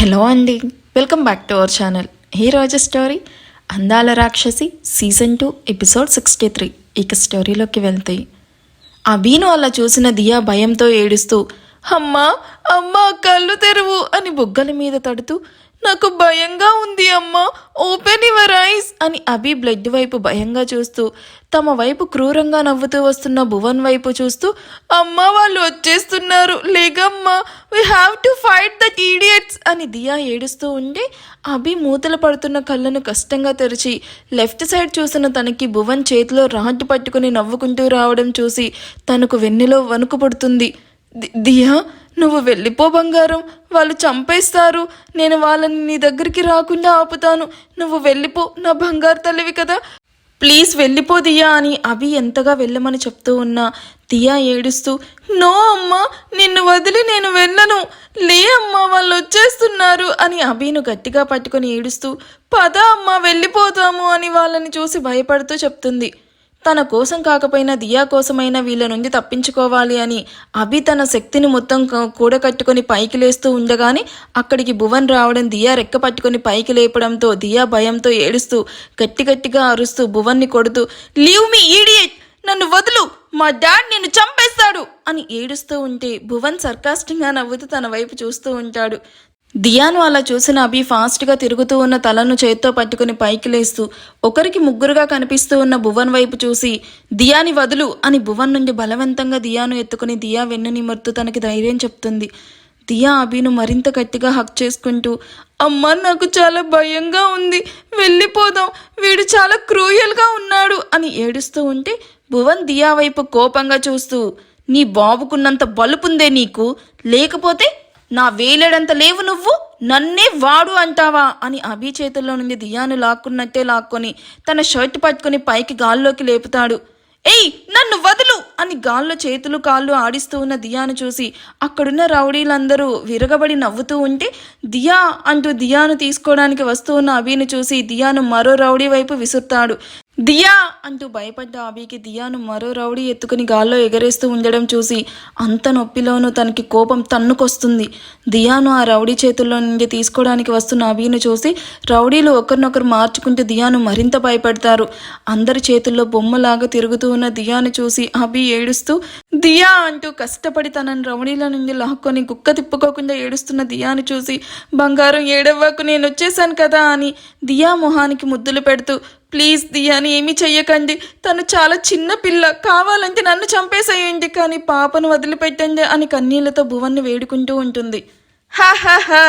Hello అండి, welcome back to our channel. ఈరోజు story అందాల రాక్షసి సీజన్ 2 ఎపిసోడ్ 63. ఇక స్టోరీలోకి వెళ్తాయి. అభిను అలా చూసిన దియా భయంతో ఏడుస్తూ అమ్మా అమ్మా కళ్ళు తెరువు అని బుగ్గల మీద తడుతూ నాకు భయంగా ఉంది అమ్మా, ఓపెన్ యువర్ ఐస్ అని అభి బ్లడ్ వైపు భయంగా చూస్తూ తమ వైపు క్రూరంగా నవ్వుతూ వస్తున్న భువన్ వైపు చూస్తూ అమ్మా వాళ్ళు వచ్చేస్తున్నారు లేగమ్మా, we have to fight that idiots అని దియా ఏడుస్తూ ఉంటే అభి మూతలు పడుతున్న కళ్ళను కష్టంగా తెరిచి లెఫ్ట్ సైడ్ చూసిన తనకి భువన్ చేతిలో రాడ్డు పట్టుకుని నవ్వుకుంటూ రావడం చూసి తనకు వెన్నెలో వణుకు పుడుతుంది. దియా నువ్వు వెళ్ళిపో బంగారం, వాళ్ళు చంపేస్తారు, నేను వాళ్ళని నీ దగ్గరికి రాకుండా ఆపుతాను, నువ్వు వెళ్ళిపో నా బంగారు తల్లివి కదా, ప్లీజ్ వెళ్ళిపో దియా అని అభి ఎంతగా వెళ్ళమని చెప్తూ ఉన్నా దియా ఏడుస్తూ నో అమ్మా నిన్ను వదిలి నేను వెళ్ళను, లే అమ్మా వాళ్ళు వచ్చేస్తున్నారు అని అభిను గట్టిగా పట్టుకొని ఏడుస్తూ పద అమ్మా వెళ్ళిపోతాము అని వాళ్ళని చూసి భయపడుతూ చెప్తుంది. తన కోసం కాకపోయినా దియా కోసమైనా వీళ్ళ నుండి తప్పించుకోవాలి అని అభి తన శక్తిని మొత్తం కూడకట్టుకొని పైకి లేస్తూ ఉండగానే అక్కడికి భువన్ రావడం దియా రెక్క పట్టుకొని పైకి లేపడంతో దియా భయంతో ఏడుస్తూ గట్టిగా అరుస్తూ భువన్ని కొడుతూ లీవ్ మీ ఈడియట్, నన్ను వదులు, మా డాడ్ నిన్ను చంపేస్తాడు అని ఏడుస్తూ ఉంటే భువన్ సర్కాస్టింగ్గా నవ్వుతూ తన వైపు చూస్తూ ఉంటాడు. దియాను అలా చూసిన అభి ఫాస్ట్గా తిరుగుతూ ఉన్న తలను చేత్తో పట్టుకుని పైకి లేస్తూ ఒకరికి ముగ్గురుగా కనిపిస్తూ ఉన్న భువన్ వైపు చూసి దియాని వదులు అని భువన్ నుండి బలవంతంగా దియాను ఎత్తుకుని దియా వెన్ను నిమర్తూ తనకి ధైర్యం చెప్తుంది. దియా అభిను మరింత గట్టిగా హక్ చేసుకుంటూ అమ్మ నాకు చాలా భయంగా ఉంది, వెళ్ళిపోదాం, వీడు చాలా క్రూయల్గా ఉన్నాడు అని ఏడుస్తూ ఉంటే భువన్ దియా వైపు కోపంగా చూస్తూ నీ బాబుకున్నంత బలుపుందే నీకు, లేకపోతే నా వేలేడంత లేవు నువ్వు, నన్నే వాడు అంటావా అని అభి చేతుల్లో నుండి దియాను లాక్కున్నట్టే లాక్కొని తన షర్ట్ పట్టుకుని పైకి గాల్లోకి లేపుతాడు. ఏయ్ నన్ను వదులు అని గాల్లో చేతులు కాళ్ళు ఆడిస్తూ ఉన్న దియాను చూసి అక్కడున్న రౌడీలందరూ విరగబడి నవ్వుతూ ఉంటే దియా అంటూ దియాను తీసుకోవడానికి వస్తూ ఉన్న అభిని చూసి దియాను మరో రౌడీ వైపు విసురుతాడు. దియా అంటూ భయపడ్డ అభికి దియాను మరో రౌడీ ఎత్తుకుని గాల్లో ఎగరేస్తూ ఉండడం చూసి అంత నొప్పిలోనూ తనకి కోపం తన్నుకొస్తుంది. దియాను ఆ రౌడీ చేతుల్లో నుండి తీసుకోవడానికి వస్తున్న అభిని చూసి రౌడీలు ఒకరినొకరు మార్చుకుంటూ దియాను మరింత భయపడతారు. అందరి చేతుల్లో బొమ్మలాగా తిరుగుతూ ఉన్న దియాను చూసి అభి ఏడుస్తూ దియా అంటూ కష్టపడి తనని రౌడీల నుండి లాక్కొని కుక్క తిప్పుకోకుండా ఏడుస్తున్న దియాను చూసి బంగారం ఏడవ్వకు, నేను వచ్చేసాను కదా అని దియా మొహానికి ముద్దులు పెడుతూ ప్లీజ్ దియాని ఏమీ చెయ్యకండి, తను చాలా చిన్న పిల్ల, కావాలంటే నన్ను చంపేసేయండి కానీ పాపను వదిలిపెట్టండి అని కన్నీళ్లతో భువన్ని వేడుకుంటూ ఉంటుంది. హాహాహా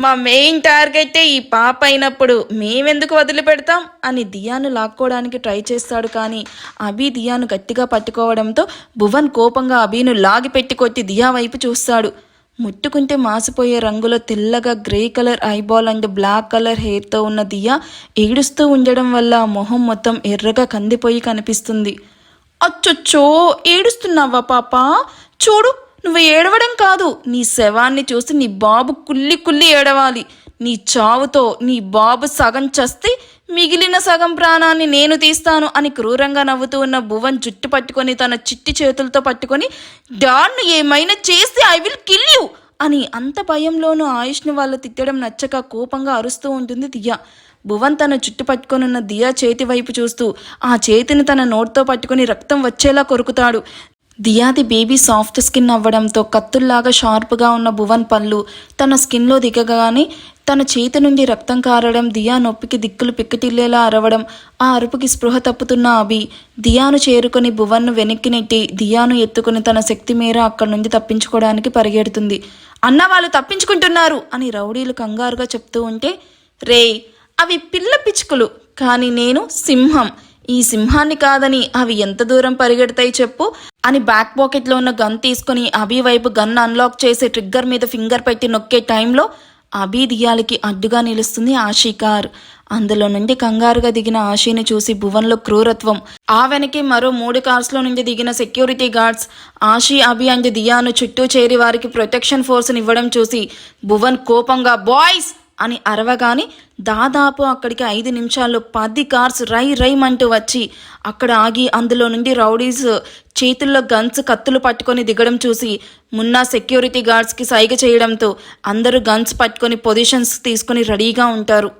మా మెయిన్ టార్గెటే ఈ పాప అయినప్పుడు మేమెందుకు వదిలిపెడతాం అని దియాను లాక్కోవడానికి ట్రై చేస్తాడు. కానీ అభి దియాను గట్టిగా పట్టుకోవడంతో భువన్ కోపంగా అభిను లాగిపెట్టి కొట్టి దియా వైపు చూస్తాడు. ముట్టుకుంటే మాసిపోయే రంగులో తెల్లగా grey colour eyeball and black colour హెయిర్తో ఉన్న దియా ఏడుస్తూ ఉండడం వల్ల మొహం మొత్తం ఎర్రగా కందిపోయి కనిపిస్తుంది. అచ్చొచ్చో ఏడుస్తున్నావా పాప, చూడు నువ్వు ఏడవడం కాదు, నీ శవాన్ని చూసి నీ బాబు కుల్లి ఏడవాలి, నీ చావుతో నీ బాబు సగం చస్తే మిగిలిన సగం ప్రాణాన్ని నేను తీస్తాను అని క్రూరంగా నవ్వుతూ ఉన్న భువన్ జుట్టు పట్టుకొని తన చిట్టి చేతులతో పట్టుకొని డాడ్ను ఏమైనా చేస్తే ఐ విల్ కిల్ యూ అని అంత భయంలోనూ ఆయుష్ని వాళ్ళు తిట్టడం నచ్చక కోపంగా అరుస్తూ ఉంటుంది దియా. భువన్ తన జుట్టు పట్టుకొని ఉన్న దియా చేతి వైపు చూస్తూ ఆ చేతిని తన నోట్తో పట్టుకొని రక్తం వచ్చేలా కొరుకుతాడు. దియాది బేబీ సాఫ్ట్ స్కిన్ అవ్వడంతో కత్తుల్లాగా షార్ప్గా ఉన్న భువన్ పళ్ళు తన స్కిన్లో దిగగానే తన చేతి నుండి రక్తం కారడం, దియా నొప్పికి దిక్కులు పిక్కటిల్లేలా అరవడం, ఆ అరుపుకి స్పృహ తప్పుతున్న అభి దియాను చేరుకొని భువన్ను వెనక్కి నెట్టి దియాను ఎత్తుకుని తన శక్తి మేర అక్కడి నుండి తప్పించుకోవడానికి పరిగెడుతుంది. అన్న వాళ్ళు తప్పించుకుంటున్నారు అని రౌడీలు కంగారుగా చెప్తూ ఉంటే రే అవి పిల్ల పిచ్చుకలు కానీ నేను సింహం, ఈ సింహాన్ని కాదని అవి ఎంత దూరం పరిగెడతాయి చెప్పు అని బ్యాక్ పాకెట్లో ఉన్న గన్ తీసుకుని అభి వైపు గన్ అన్లాక్ చేసి ట్రిగ్గర్ మీద ఫింగర్ పెట్టి నొక్కే టైంలో అభి దియాలకి అడ్డుగా నిలుస్తుంది ఆషీ కార్. అందులో నుండి కంగారుగా దిగిన ఆషీని చూసి భువన్లో క్రూరత్వం, ఆ వెనకే మరో 3 కార్స్లో నుండి దిగిన సెక్యూరిటీ గార్డ్స్ ఆషీ అభి అండ్ దియాను చుట్టూ చేరి వారికి ప్రొటెక్షన్ ఫోర్స్ని ఇవ్వడం చూసి భువన్ కోపంగా బాయ్స్ అని అరవగానే దాదాపు అక్కడికి 5 నిమిషాల్లో 10 కార్స్ రై రైమంటూ వచ్చి అక్కడ ఆగి అందులో నుండి రౌడీస్ చేతుల్లో గన్స్ కత్తులు పట్టుకొని దిగడం చూసి మున్నా సెక్యూరిటీ గార్డ్స్కి సైగ చేయడంతో అందరూ గన్స్ పట్టుకొని పొజిషన్స్ తీసుకొని రెడీగా ఉంటారు.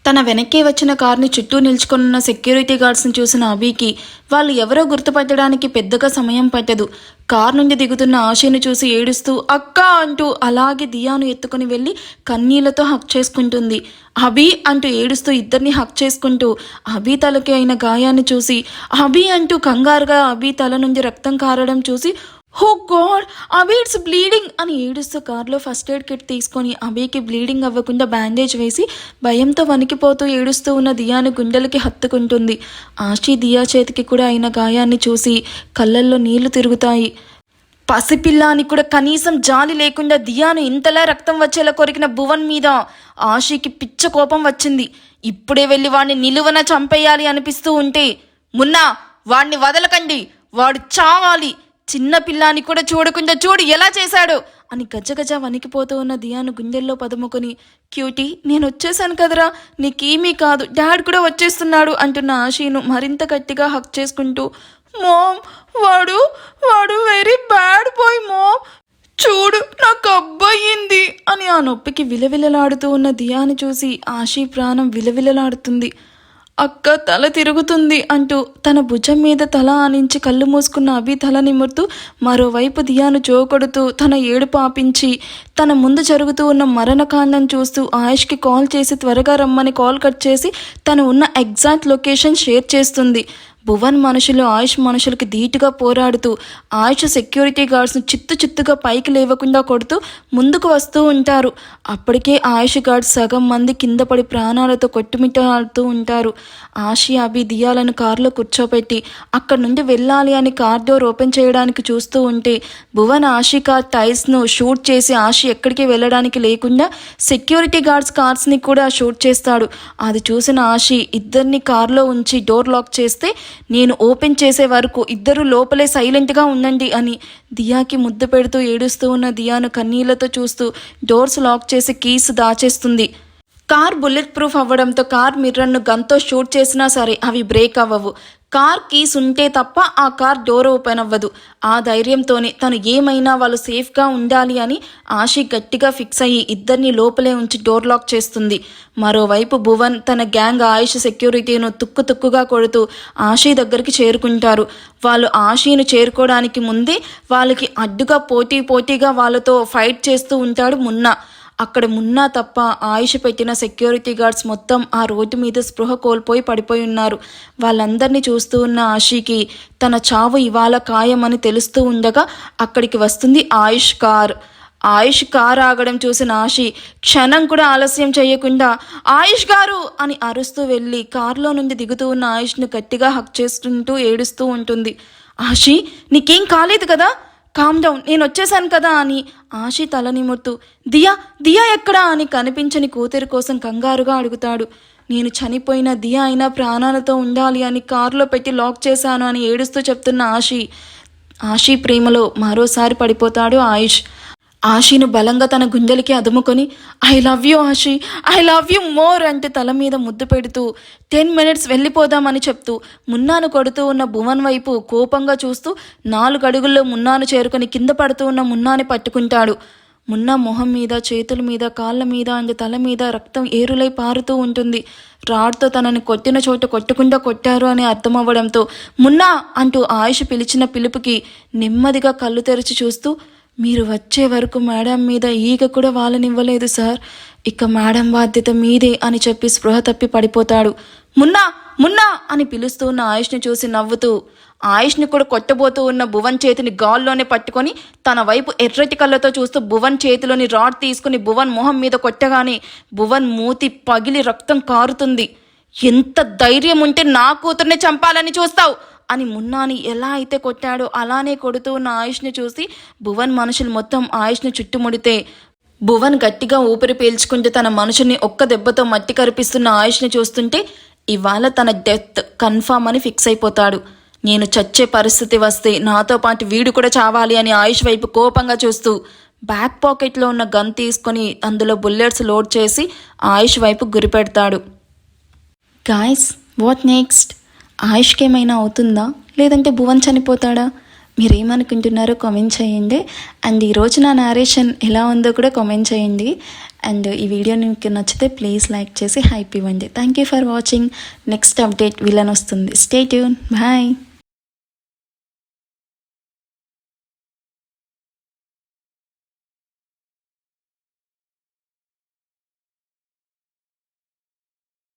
తన వెనక్కి వచ్చిన కార్ని చుట్టూ నిల్చుకున్న సెక్యూరిటీ గార్డ్స్ని చూసిన అభికి వాళ్ళు ఎవరో గుర్తుపట్టడానికి పెద్దగా సమయం పట్టదు. కార్ నుండి దిగుతున్న ఆశని చూసి ఏడుస్తూ అక్క అంటూ అలాగే దియాను ఎత్తుకుని వెళ్ళి కన్నీళ్లతో హక్ చేసుకుంటుంది. అభి అంటూ ఏడుస్తూ ఇద్దరిని హక్ చేసుకుంటూ అభి తలకి అయిన గాయాన్ని చూసి అభి అంటూ కంగారుగా అభి తల నుండి రక్తం కారడం చూసి హో గాడ్ అభి ఇట్స్ బ్లీడింగ్ అని ఏడుస్తూ కార్లో ఫస్ట్ ఎయిడ్ కిట్ తీసుకొని అభికి బ్లీడింగ్ అవ్వకుండా బ్యాండేజ్ వేసి భయంతో వణికిపోతూ ఏడుస్తూ ఉన్న దియాను గుండెలకి హత్తుకుంటుంది. ఆశి దియా చేతికి కూడా అయిన గాయాన్ని చూసి కళ్ళల్లో నీళ్లు తిరుగుతాయి. పసిపిల్ల అని కూడా కనీసం జాలి లేకుండా దియాను ఇంతలా రక్తం వచ్చేలా కొరికిన భువన్ మీద ఆశికి పిచ్చ కోపం వచ్చింది. ఇప్పుడే వెళ్ళి వాడిని నిలువన చంపేయాలి అనిపిస్తూ ఉంటే మున్నా వాడిని వదలకండి, వాడు చావాలి, చిన్న పిల్లాని కూడా చూడకుండా చూడు ఎలా చేశాడు అని గజగజ వణికిపోతూ ఉన్న దియాను గుండెల్లో పదుముకొని క్యూటీ నేను వచ్చేసాను కదరా, నీకేమీ కాదు, డాడ్ కూడా వచ్చేస్తున్నాడు అంటున్న ఆశీను మరింత గట్టిగా హక్ చేసుకుంటూ మోమ్ వాడు వెరీ బ్యాడ్ బాయ్ మోమ్, చూడు నాకు అబ్బయింది అని ఆ నొప్పికి విలవిలలాడుతూ ఉన్న దియాని చూసి ఆశీ ప్రాణం విలవిలలాడుతుంది. అక్క తల తిరుగుతుంది అంటూ తన భుజం మీద తల ఆనించి కళ్ళు మూసుకున్న అభి తల నిమురుతూ మరోవైపు దియాను జోకొడుతూ తన ఏడుపు ఆపించి తన ముందు జరుగుతూ ఉన్న మరణకాండం చూస్తూ ఆయుష్కి కాల్ చేసి త్వరగా రమ్మని కాల్ కట్ చేసి తను ఉన్న ఎగ్జాక్ట్ లొకేషన్ షేర్ చేస్తుంది. భువన్ మనుషులు ఆయుష్ మనుషులకి ధీటుగా పోరాడుతూ ఆయుష్ సెక్యూరిటీ గార్డ్స్ను చిత్తుగా పైకి లేవకుండా కొడుతూ ముందుకు వస్తూ ఉంటారు. అప్పటికే ఆయుష్ గార్డ్స్ సగం మంది కింద పడి ప్రాణాలతో కొట్టుమిట్టాడుతూ ఉంటారు. ఆశి అభి దియాలను కారులో కూర్చోపెట్టి అక్కడి నుండి వెళ్ళాలి అని కార్ డోర్ ఓపెన్ చేయడానికి చూస్తూ ఉంటే భువన్ ఆశి కార్ టైర్స్ను షూట్ చేసి ఆశి ఎక్కడికి వెళ్ళడానికి లేకుండా సెక్యూరిటీ గార్డ్స్ కార్స్ని కూడా షూట్ చేస్తాడు. అది చూసిన ఆశి ఇద్దరిని కారులో ఉంచి డోర్ లాక్ చేస్తే నేను ఓపెన్ చేసే వరకు ఇద్దరు లోపలే సైలెంట్గా ఉండండి అని దియాకి ముద్దు పెడుతూ ఏడుస్తూ ఉన్న దియాను కన్నీళ్లతో చూస్తూ డోర్స్ లాక్ చేసి కీస్ దాచేస్తుంది. కార్ బుల్లెట్ ప్రూఫ్ అవ్వడంతో కార్ మిర్రర్ను గన్తో షూట్ చేసినా సరే అవి బ్రేక్ అవ్వవు. కార్ కీస్ ఉంటే తప్ప ఆ కార్ డోర్ ఓపెన్ అవ్వదు. ఆ ధైర్యంతోనే తను ఏమైనా వాళ్ళు సేఫ్గా ఉండాలి అని ఆశి గట్టిగా ఫిక్స్ అయ్యి ఇద్దరిని లోపలే ఉంచి డోర్ లాక్ చేస్తుంది. మరోవైపు భువన్ తన గ్యాంగ్ ఆయుష్ సెక్యూరిటీను తుక్కుగా కొడుతూ ఆశి దగ్గరికి చేరుకుంటారు. వాళ్ళు ఆశీను చేరుకోవడానికి ముందే వాళ్ళకి అడ్డుగా పోటీగా వాళ్ళతో ఫైట్ చేస్తూ ఉంటాడు మున్నా. అక్కడ మున్నా తప్ప ఆయుష్ పెట్టిన సెక్యూరిటీ గార్డ్స్ మొత్తం ఆ రోడ్డు మీద స్పృహ కోల్పోయి పడిపోయి ఉన్నారు. వాళ్ళందరినీ చూస్తూ ఉన్న ఆశీకి తన చావు ఇవాళ ఖాయమని తెలుస్తూ ఉండగా అక్కడికి వస్తుంది ఆయుష్ కార్ ఆగడం చూసిన ఆశి క్షణం కూడా ఆలస్యం చేయకుండా ఆయుష్ గారు అని అరుస్తూ వెళ్ళి కారులో నుండి దిగుతూ ఉన్న ఆయుష్ను గట్టిగా హక్ చేస్తుంటూ ఏడుస్తూ ఉంటుంది. ఆశి నీకేం కాలేదు కదా, కామ్ డౌన్, నేను వచ్చేసాను కదా అని ఆశి తల నిమురుతూ దియా ఎక్కడా అని కనిపించని కూతురి కోసం కంగారుగా అడుగుతాడు. నేను చనిపోయిన దియా అయినా ప్రాణాలతో ఉండాలి అని కారులో పెట్టి లాక్ చేశాను అని ఏడుస్తూ చెప్తున్న ఆశి ప్రేమలో మరోసారి పడిపోతాడు ఆయుష్. ఆశీను బలంగా తన గుండెలకి అదుముకొని I love you Ashi, I love you more అంటే తల మీద ముద్దు పెడుతూ 10 minutes వెళ్ళిపోదామని చెప్తూ మున్నాను కొడుతూ ఉన్న భువన్ వైపు కోపంగా చూస్తూ 4 అడుగుల్లో మున్నాను చేరుకొని కింద పడుతూ ఉన్న మున్నాని పట్టుకుంటాడు. మున్నా మొహం మీద, చేతుల మీద, కాళ్ళ మీద అండ్ తల మీద రక్తం ఏరులై పారుతూ ఉంటుంది. రాడ్తో తనని కొట్టిన చోట కొట్టకుండా కొట్టారు అని అర్థమవ్వడంతో మున్నా అంటూ ఆయుష్ పిలిచిన పిలుపుకి నెమ్మదిగా కళ్ళు తెరిచి చూస్తూ మీరు వచ్చే వరకు మేడం మీద ఈగ కూడా వాళ్ళనివ్వలేదు సార్, ఇక మేడం బాధ్యత మీదే అని చెప్పి స్పృహ తప్పి పడిపోతాడు. మున్నా అని పిలుస్తూ ఉన్న ఆయుష్ని చూసి నవ్వుతూ ఆయుష్ని కూడా కొట్టబోతూ ఉన్న భువన్ చేతిని గాల్లోనే పట్టుకొని తన వైపు ఎర్రటి కళ్ళతో చూస్తూ భువన్ చేతిలోని రాడ్ తీసుకుని భువన్ మొహం మీద కొట్టగానే భువన్ మూతి పగిలి రక్తం కారుతుంది. ఎంత ధైర్యం ఉంటే నా కూతుర్ని చంపాలని చూస్తావు అని మున్నాని ఎలా అయితే కొట్టాడో అలానే కొడుతూ ఉన్న ఆయుష్ని చూసి భువన్ మనుషులు మొత్తం ఆయుష్ని చుట్టుముడితే భువన్ గట్టిగా ఊపిరి పీల్చుకుంటూ తన మనుషుల్ని ఒక్క దెబ్బతో మట్టి కరిపిస్తున్న ఆయుష్ని చూస్తుంటే ఇవాళ తన డెత్ కన్ఫామ్ అని ఫిక్స్ అయిపోతాడు. నేను చచ్చే పరిస్థితి వస్తే నాతో పాటు వీడు కూడా చావాలి అని ఆయుష్ వైపు కోపంగా చూస్తూ బ్యాక్ పాకెట్లో ఉన్న గన్ తీసుకొని అందులో బుల్లెట్స్ లోడ్ చేసి ఆయుష్ వైపు గురిపెడతాడు. Guys, what next? ఆయుష్కి ఏమైనా అవుతుందా, లేదంటే భువన్ చనిపోతాడా? మీరేమనుకుంటున్నారో కామెంట్ చేయండి. అండ్ ఈరోజు నా నారేషన్ ఎలా ఉందో కూడా కామెంట్ చేయండి. అండ్ ఈ వీడియో మీకు నచ్చితే ప్లీజ్ లైక్ చేసి హైప్ ఇవ్వండి. Thank you for watching. Next update villain వస్తుంది. Stay tune. బాయ్.